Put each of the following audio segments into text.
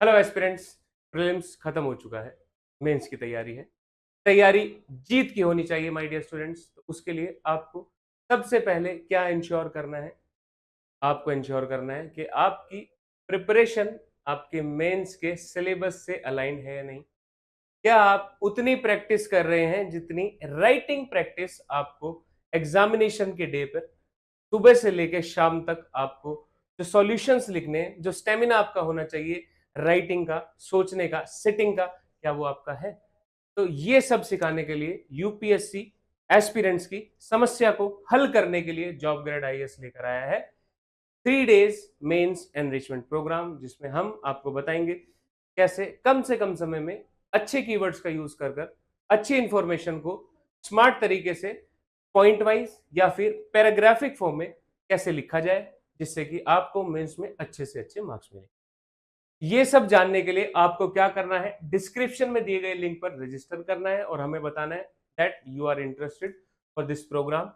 Hello aspirants, prelims खत्म हो चुका है। मेंस की तैयारी है। तैयारी जीत की होनी चाहिए माय डियर स्टूडेंट्स। तो उसके लिए आपको सबसे पहले क्या इंश्योर करना है? आपको इंश्योर करना है कि आपकी प्रिपरेशन आपके मेंस के सिलेबस से अलाइन है या नहीं। क्या आप उतनी प्रैक्टिस कर रहे हैं जितनी राइटिंग प्रैक्टिस आपको एग्जामिनेशन के डे पर सुबह से लेकर शाम तक आपको जो सॉल्यूशंस लिखने हैं, जो स्टेमिना आपका होना चाहिए राइटिंग का, सोचने का, सिटिंग का, क्या वो आपका है? तो ये सब सिखाने के लिए यूपीएससी एस्पिरेंट्स की समस्या को हल करने के लिए जॉब ग्रेड आईएएस लेकर आया है 3 डेज मेंस एनरिचमेंट प्रोग्राम, जिसमें हम आपको बताएंगे कैसे कम से कम समय में अच्छे कीवर्ड्स का यूज कर कर अच्छी इंफॉर्मेशन को स्मार्ट तरीके से पॉइंट वाइज या फिर पैराग्राफिक फॉर्म में कैसे लिखा जाए, जिससे कि आपको मेंस में अच्छे से अच्छे मार्क्स मिले। ये सब जानने के लिए आपको क्या करना है? डिस्क्रिप्शन में दिए गए लिंक पर रजिस्टर करना है और हमें बताना है that you are interested for this program.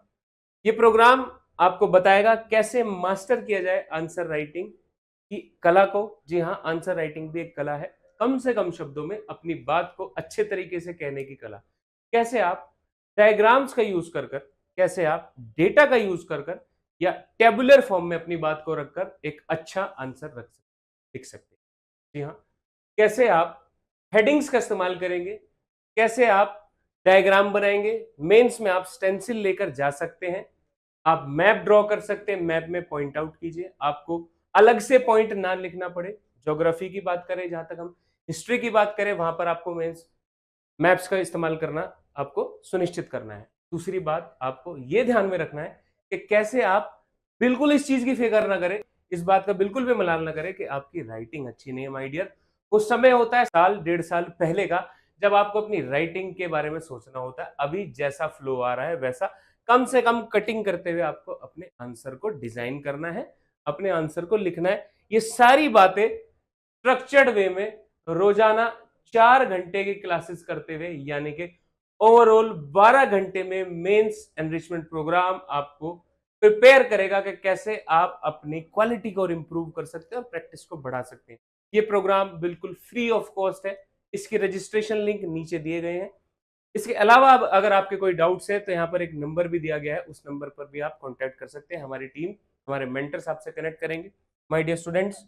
ये प्रोग्राम आपको बताएगा कैसे मास्टर किया जाए आंसर राइटिंग की कला को। जी हाँ, आंसर राइटिंग भी एक कला है। कम से कम शब्दों में अपनी बात को अच्छे तरीके से कहने की कला। कैसे आप डायग्राम्स का यूज कर कर, कैसे आप डेटा का यूज कर कर या टेबुलर फॉर्म में अपनी बात को रखकर एक अच्छा आंसर लिख सकते हैं। जी हाँ, कैसे आप हेडिंग्स का इस्तेमाल करेंगे, कैसे आप डायग्राम बनाएंगे। मेंस में आप स्टेंसिल लेकर जा सकते हैं, आप मैप ड्रॉ कर सकते हैं, मैप में पॉइंट आउट कीजिए, आपको अलग से पॉइंट ना लिखना पड़े। ज्योग्राफी की बात करें, जहां तक हम हिस्ट्री की बात करें, वहां पर आपको मेंस मैप्स का इस्तेमाल करना आपको सुनिश्चित करना है। दूसरी बात आपको यह ध्यान में रखना है कि कैसे आप बिल्कुल इस चीज की फिक्र ना करें, इस बात का बिल्कुल भी मलाल ना करें कि आपकी राइटिंग अच्छी नहीं है माय डियर। कुछ समय होता है साल डेढ़ साल पहले का, जब आपको अपनी राइटिंग के बारे में सोचना होता है। अभी जैसा फ्लो आ रहा है वैसा कम से कम कटिंग करते हुए आपको अपने आंसर को डिजाइन करना है, अपने आंसर को लिखना है। ये सारी बातें स्ट्रक्चर्ड वे में रोजाना 4 घंटे की क्लासेस करते हुए, यानी कि ओवरऑल 12 घंटे में मेंस एनरिचमेंट प्रोग्राम आपको प्रिपेयर करेगा कि कैसे आप अपनी क्वालिटी को और इंप्रूव कर सकते हैं और प्रैक्टिस को बढ़ा सकते हैं। ये प्रोग्राम बिल्कुल फ्री ऑफ कॉस्ट है। इसकी रजिस्ट्रेशन लिंक नीचे दिए गए हैं। इसके अलावा अब अगर आपके कोई डाउट्स है तो यहाँ पर एक नंबर भी दिया गया है, उस नंबर पर भी आप कॉन्टैक्ट कर सकते हैं। हमारी टीम, हमारे मेंटर्स आपसे कनेक्ट करेंगे। माय डियर स्टूडेंट्स,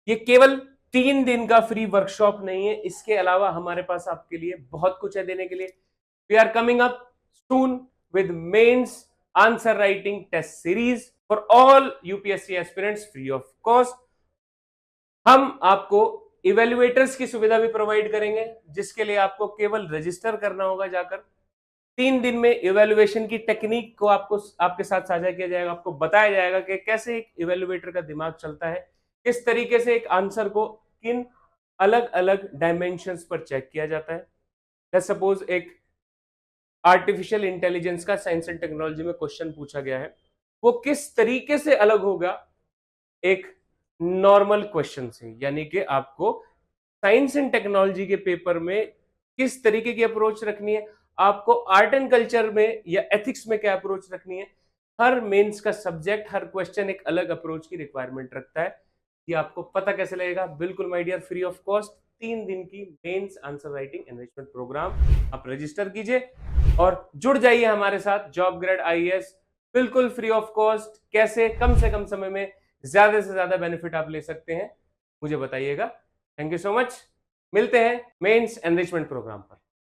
ये केवल 3 दिन का फ्री वर्कशॉप नहीं है, इसके अलावा हमारे पास आपके लिए बहुत कुछ है देने के लिए। We are coming up soon with mains answer writing test series for all UPSC aspirants, free of cost. हम आपको इवेल्युएटर्स की सुविधा भी प्रोवाइड करेंगे, जिसके लिए आपको केवल रजिस्टर करना होगा जाकर। 3 दिन में इवेल्युएशन की टेक्निक को आपको आपके साथ साझा किया जाएगा। आपको बताया जाएगा कि कैसे एक इवेल्युएटर का दिमाग चलता है, किस तरीके से एक आंसर को किन अलग अलग डायमेंशंस पर चेक किया जाता है। लेट्स सपोज एक आर्टिफिशियल इंटेलिजेंस का साइंस एंड टेक्नोलॉजी में क्वेश्चन पूछा गया है, वो किस तरीके से अलग होगा एक नॉर्मल क्वेश्चन से। यानी कि आपको साइंस एंड टेक्नोलॉजी के पेपर में किस तरीके की अप्रोच रखनी है, आपको आर्ट एंड कल्चर में या एथिक्स में क्या अप्रोच रखनी है। हर मेंस का सब्जेक्ट, हर क्वेश्चन एक अलग अप्रोच की रिक्वायरमेंट रखता है। ये आपको पता कैसे लगेगा? बिल्कुल my dear, free of cost 3 दिन की mains answer writing enrichment program. आप रजिस्टर कीजिए और जुड़ जाइए हमारे साथ जॉब ग्रेड आईएएस, बिल्कुल फ्री ऑफ कॉस्ट। कैसे कम से कम समय में ज्यादा से ज्यादा बेनिफिट आप ले सकते हैं, मुझे बताइएगा। Thank you so much. मिलते हैं मेंस एनरिचमेंट प्रोग्राम पर।